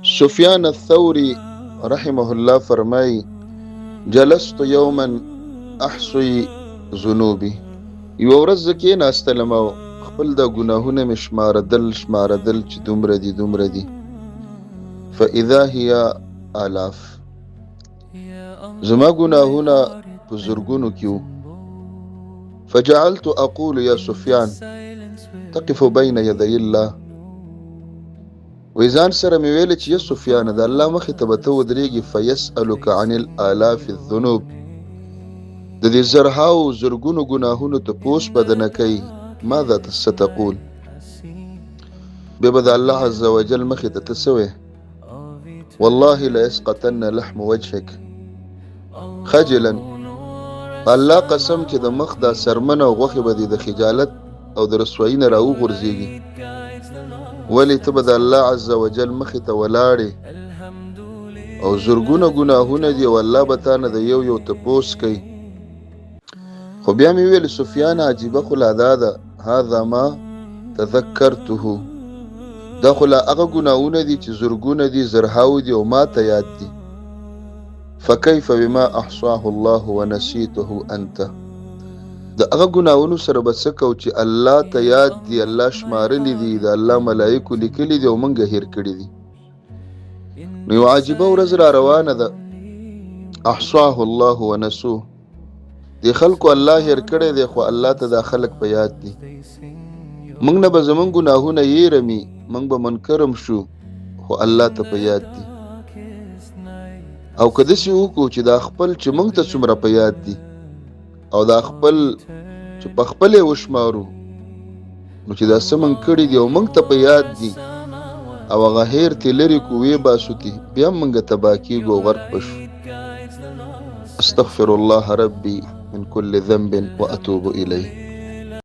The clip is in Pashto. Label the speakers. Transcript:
Speaker 1: سفیان الثوری رحمه الله فرمای جلست یوما احصي ذنوبي. یو ورځ زه کېناستلم او خپل د ګناهونه مې شمارېدل چې دومره دي فاذا هي آلاف. زما ګناهونه په زرګونو کې وو. فجعلت اقول يا سفيان تقف بين يدي الله. ویزان سره مې ویل چې یا سفیان د الله مخې ته به ته ودرېږي فیسألک عن الالاف الذنوب. د دې زرهاو زرګونو ګناهونو تپوس به درنه کوي. ماذا ستقول؟ بیا به د الله عز وجل مخې ته ته څه وایې؟ والله ليسقطن لحم وجهك خجلا. الله قسم چې د مخ دا سرمنه او غوښې به دې د خجالت او د رسوایي نه راوغورځېږي. ولی ته به د الله عز وجل مخې ته ولاړې او زرګونه ګناهونه دي او الله به تا نه د یو تپوس کوي. خو بیا مې ویل سفیان عجیبه خو لا دا ده هذا ما تذکرته. دا خو لا هغه ګناهونه دي چې زرګونه دي زرهاو دي او ما ته یاد دي. فکیف بما احصاه الله ونسیته انت. د هغه ګناهونو سره به څه کوو چې الله ته یاد دي، الله شمارلی دي، د الله ملایکو لیکلي دي او موږ هیر کړي دي. نو یو عجیبه ورځ را روانه ده احصاه الله ونسوه. د خلکو الله هیر کړی دی خو الله ته دا خلک په یاد دي. موږ نه به زمونږ ګناهونه هیرمي، موږ به منکرم شو خو الله ته په یاد دي. او که داسې وکړو چې دا خپل چې موږ ته څومره په یاد دي او دا خپل چې په خپل یې وشمارو نو چې دا څه موږ کړي دي او موږ ته په یاد دي او هغه هیر تې لرې کړو ویې باسو تې بیا موږ تباه کېږو او غرق به شو. استغفر الله ربي من كل ذنب وأتوب إليه.